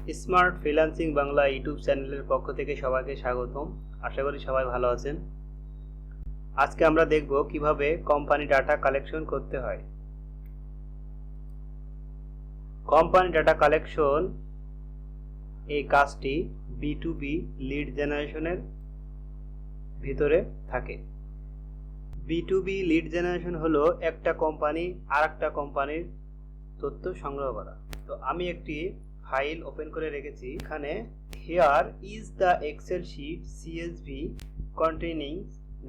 Smart freelancing Bangla YouTube চ্যানেলের পক্ষ থেকে সবাইকে স্বাগতম। আশা করি সবাই ভালো আছেন। আজকে আমরা দেখব কিভাবে কোম্পানি ডাটা কালেকশন করতে হয়। কোম্পানি ডাটা কালেকশন এই কাজটি B2B লিড জেনারেশনের ভিতরে থাকে। B2B লিড জেনারেশন হলো একটা কোম্পানি আরেকটা কোম্পানির তথ্য সংগ্রহ করা। তো আমি একটি ফাইল ওপেন করে রেখেছি। এখানে here is the excel sheet csv containing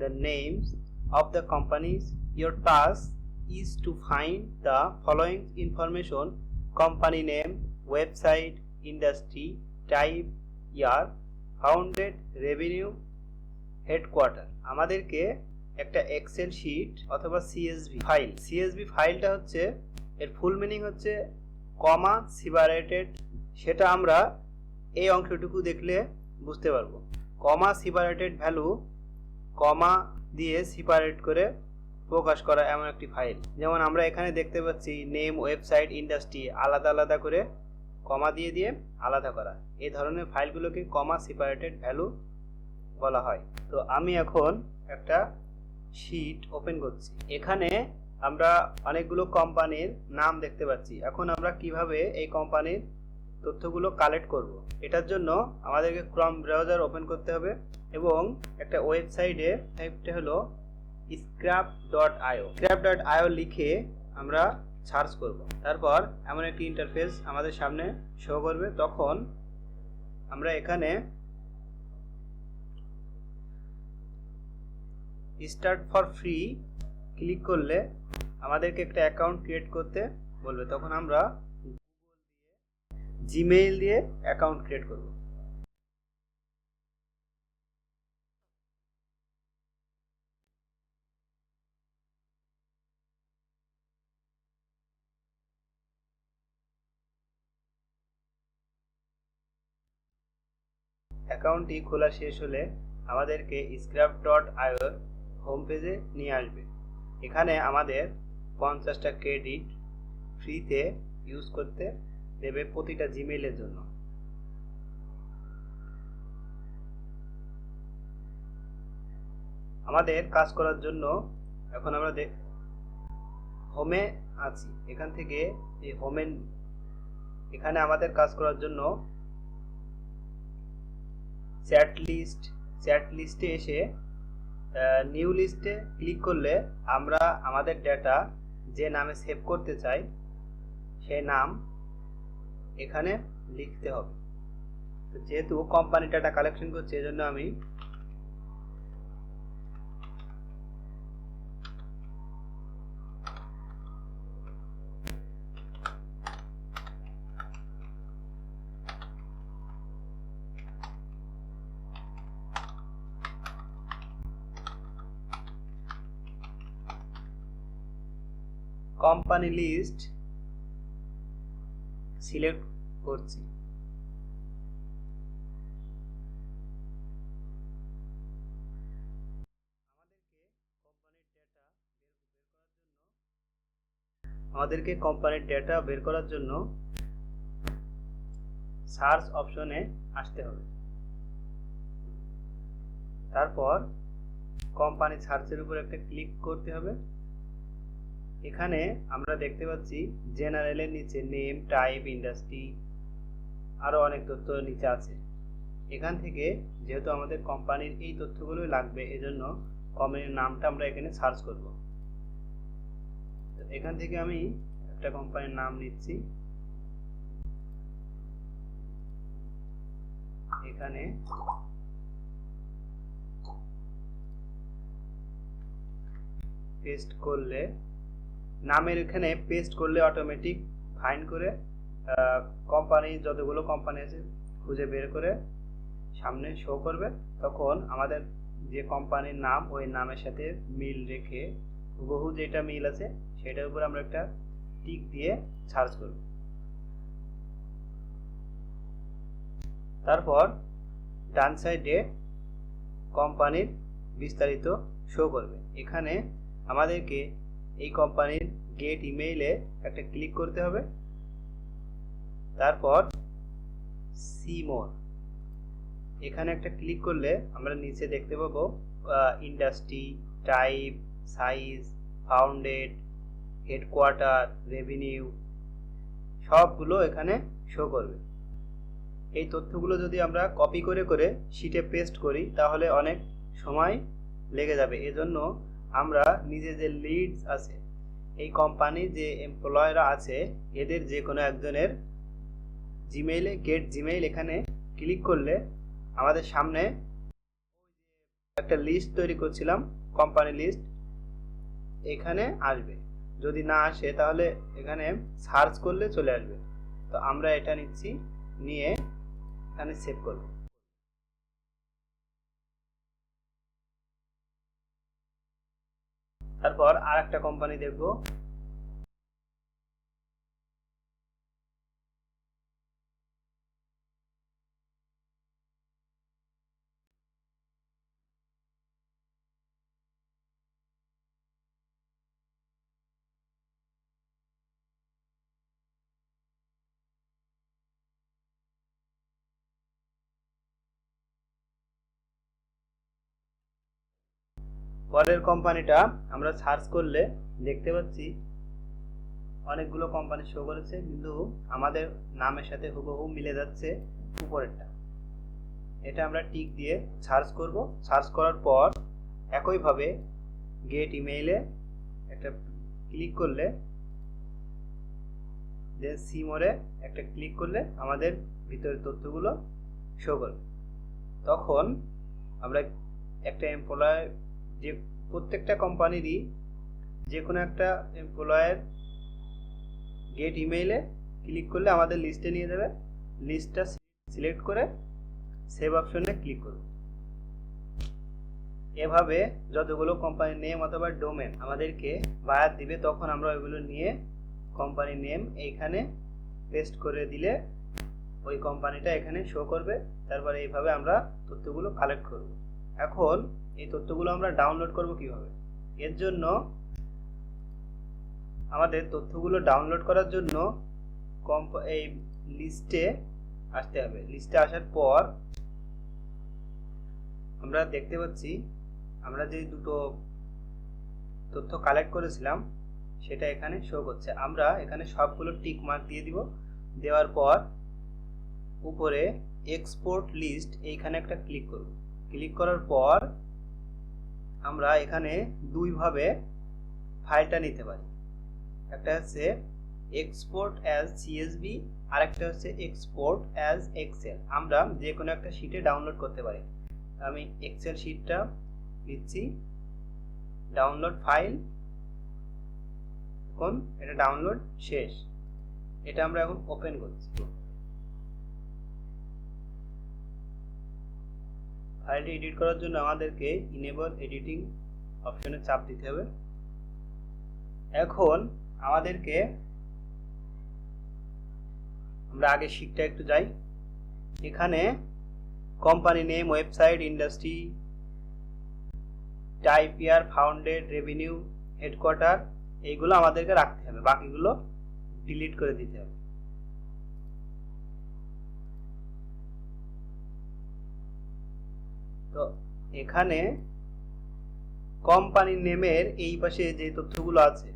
the names of the companies. Your task is to find the following information: company name, website, industry, type, year, founded, revenue, headquarter. আমাদেরকে একটা Excel sheet অথবা CSV ফাইলটা হচ্ছে, এর full meaning হচ্ছে কমা separated. সেটা আমরা এই অংশটুকু দেখলে বুঝতে পারবো। কমা সেপারেটেড ভ্যালু কমা দিয়ে সেপারেট করে প্রকাশ করা এমন একটি ফাইল। যেমন আমরা এখানে দেখতে পাচ্ছি নেম, ওয়েবসাইট, ইন্ডাস্ট্রি আলাদা আলাদা করে কমা দিয়ে দিয়ে আলাদা করা। এই ধরনের ফাইলগুলোকে কমা সেপারেটেড ভ্যালু বলা হয়। তো আমি এখন একটা শিট ওপেন করছি। এখানে আমরা অনেকগুলো কোম্পানির নাম দেখতে পাচ্ছি। এখন আমরা কিভাবে এই কোম্পানির তথ্যগুলো কালেক্ট করব, এটার জন্য আমাদেরকে ক্রম ব্রাউজার ওপেন করতে হবে এবং একটা ওয়েবসাইটে টাইপটা হলো scrap.io লিখে আমরা সার্চ করব। তারপর এমন একটি ইন্টারফেস আমাদের সামনে শো করবে। তখন আমরা এখানে স্টার্ট ফর ফ্রি ক্লিক করলে আমাদেরকে একটা অ্যাকাউন্ট ক্রিয়েট করতে বলবে। তখন আমরা জিমেইল দিয়ে অ্যাকাউন্ট ক্রিয়েট করব। অ্যাকাউন্টটি খোলা শেষ হলে আমাদেরকে scrap.io হোম পেজে নিয়ে আসবে। এখানে আমাদের 50টা ক্রেডিট ফ্রিতে ইউজ করতে দেবে প্রতিটা জিমেইলের জন্য। আমাদের কাজ করার জন্য এখন আমরা হোমে আছি। এখান থেকে এই হোমে এখানে আমাদের কাজ করার জন্য চ্যাট লিস্টে এসে নিউ লিস্টে ক্লিক করলে আমরা আমাদের ডেটা যে নামে সেভ করতে চাই সেই নাম এখানে লিখতে হবে। তো যেহেতু কোম্পানি ডাটা কালেকশন করছে, এজন্য আমি কোম্পানি লিস্ট সিলেক্ট করছি। আমাদেরকে কোম্পানির ডেটা বের করার জন্য সার্চ অপশনে আসতে হবে। তারপর কোম্পানি সার্চের উপর একটা ক্লিক করতে হবে। এখানে আমরা দেখতে পাচ্ছি জেনারেলের নিচে নেম, টাইপ, ইন্ডাস্ট্রি আরো অনেক তথ্য নিচে আছে। এখান থেকে যেহেতু আমাদের কোম্পানির এই তথ্যগুলোই লাগবে, এজন্য কোম্পানির নামটা আমরা এখানে সার্চ করব। তো এখান থেকে আমি একটা কোম্পানির নাম নিচ্ছি। এখানে পেস্ট করলে নামের এখানে পেস্ট করলে অটোমেটিক ফাইন্ড করে কোম্পানি যতগুলো কোম্পানি আছে খুঁজে বের করে সামনে শো করবে। তখন আমাদের যে কোম্পানির নাম ওই নামের সাথে মিল রেখে হুবহু যেটা মিল আছে সেটার উপর আমরা একটা টিক দিয়ে সার্চ করব। তারপর ডান সাইডে কোম্পানির বিস্তারিত শো করবে। এখানে আমাদেরকে এই কোম্পানির গেট ইমেইলে একটা ক্লিক করতে হবে। তারপর সি মোর, এখানে একটা ক্লিক করলে আমরা নিচে দেখতে পাবো industry, type, size, founded, headquarter, revenue সবগুলো এখানে শো করবে। এই তথ্যগুলো যদি আমরা কপি করে করে শিটে পেস্ট করি তাহলে অনেক সময় লেগে যাবে। এজন্য আমরা নিজে যে লিডস আছে, এই কোম্পানি যে এমপ্লয়রা আছে, এদের যে কোনো একজনের জিমেইলে গেট জিমেইল এখানে ক্লিক করলে আমাদের সামনে একটা লিস্ট তৈরি করছিলাম, কোম্পানি লিস্ট, এখানে আসবে। যদি না আসে তাহলে এখানে সার্চ করলে চলে আসবে। তো আমরা এটা নিচ্ছি, নিয়ে এখানে সেভ করব। তারপর আর একটা কোম্পানি দেখব। পরের কোম্পানিটা আমরা সার্চ করলে দেখতে পাচ্ছি অনেকগুলো কোম্পানি শো করেছে, কিন্তু আমাদের নামের সাথে হুবহু মিলে যাচ্ছে উপরেরটা। এটা আমরা টিক দিয়ে সার্চ করব। সার্চ করার পর একইভাবে গেট ইমেইলে একটা ক্লিক করলে, দেন সি মোরে একটা ক্লিক করলে আমাদের ভিতরের তথ্যগুলো শো করবে। তখন আমরা একটা এমপ্লয়, যে প্রত্যেকটা কোম্পানিরই যে কোনো একটা এমপ্লয়ের গেট ইমেইলে ক্লিক করলে আমাদের লিস্টে নিয়ে যাবে। লিস্টটা সিলেক্ট করে সেভ অপশনে ক্লিক করব। এভাবে যতগুলো কোম্পানি নেম অথবা ডোমেন আমাদেরকে বায়ার দিবে, তখন আমরা ওইগুলো নিয়ে কোম্পানি নেম এইখানে পেস্ট করে দিলে ওই কোম্পানিটা এখানে শো করবে। তারপরে এইভাবে আমরা তথ্যগুলো কালেক্ট করব। এখন এই তথ্যগুলো আমরা ডাউনলোড করব কিভাবে? এর জন্য আমাদের তথ্যগুলো ডাউনলোড করার জন্য এই লিস্টে আসতে হবে। লিস্টে আসার পর আমরা দেখতে পাচ্ছি আমরা যে দুটো তথ্য কালেক্ট করেছিলাম সেটা এখানে শো করছে। আমরা এখানে সবগুলো টিক মার্ক দিয়ে দিব। দেওয়ার পর উপরে এক্সপোর্ট লিস্ট এইখানে একটা ক্লিক করব। ক্লিক করার পর আমরা এখানে দুইভাবে ফাইলটা নিতে পারি। একটা হচ্ছে এক্সপোর্ট অ্যাজ সিএসভি, আর একটা হচ্ছে এক্সপোর্ট অ্যাজ এক্সেল। আমরা যে কোনো একটা শিটে ডাউনলোড করতে পারি। আমি এক্সেল শিটটা দিচ্ছি, ডাউনলোড ফাইল। এখন এটা ডাউনলোড শেষ, এটা আমরা এখন ওপেন করছি। ফাইলটি এডিট করার জন্য আমাদেরকে ইনেবল এডিটিং অপশনে চাপ দিতে হবে। এখন আমাদেরকে, আমরা আগে শিটটা একটু যাই। এখানে company name, website, industry, type year, founded, revenue, headquarter, এইগুলো আমাদেরকে রাখতে হবে, বাকিগুলো ডিলিট করে দিতে হবে। তো এখানে কোম্পানি নেমের এই পাশে যে তথ্যগুলো আছে,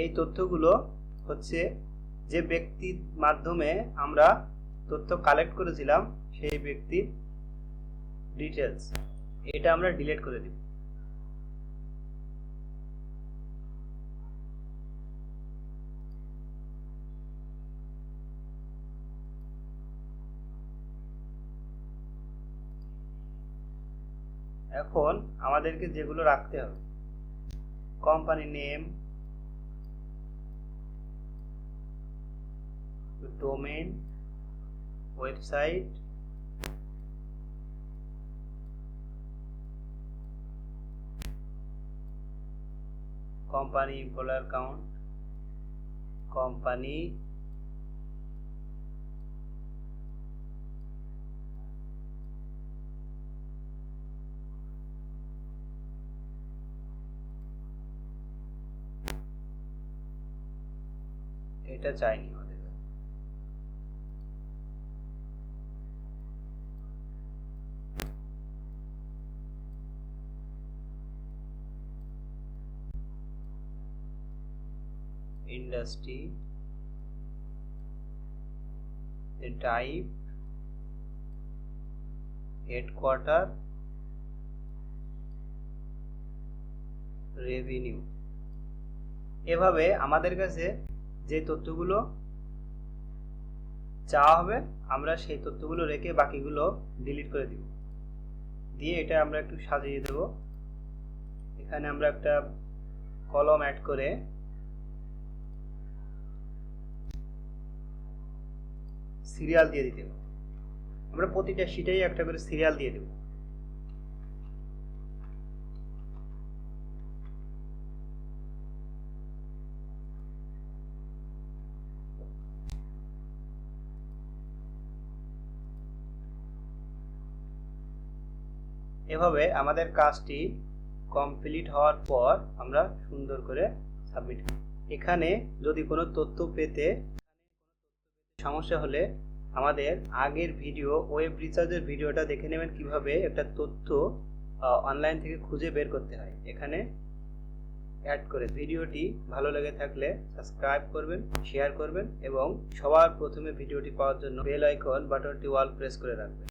এই তথ্যগুলো হচ্ছে যে ব্যক্তির মাধ্যমে আমরা তথ্য কালেক্ট করেছিলাম সেই ব্যক্তির ডিটেলস। এটা আমরা ডিলিট করে দিব। এখন আমাদেরকে যেগুলো রাখতে হবে, company name, domain, website, company employer count, company এটা চাইনি আমাদের। industry, the type, headquarter, revenue। এভাবে আমাদের কাছে যে তথ্যগুলো চাওয়া হবে আমরা সেই তথ্যগুলো রেখে বাকিগুলো ডিলিট করে দিব। দিয়ে এটা আমরা একটু সাজিয়ে দেব। এখানে আমরা একটা কলম অ্যাড করে সিরিয়াল দিয়ে দিতে হবে। আমরা প্রতিটা শীটেই একটা করে সিরিয়াল দিয়ে দেব। এভাবে আমাদের কাজটি কমপ্লিট হওয়ার পর আমরা সুন্দর করে সাবমিট করি। এখানে যদি কোনো তথ্য পেতে সমস্যা হলে আমাদের আগের ভিডিও ওয়েব রিসার্চের ভিডিওটা দেখে নেবেন কিভাবে একটা তথ্য অনলাইন থেকে খুঁজে বের করতে হয়। এখানে অ্যাড করে ভিডিওটি ভালো লেগে থাকলে সাবস্ক্রাইব করবেন, শেয়ার করবেন এবং সবার প্রথমে ভিডিওটি পাওয়ার জন্য বেল আইকন বাটনটি অল প্রেস করে রাখবেন।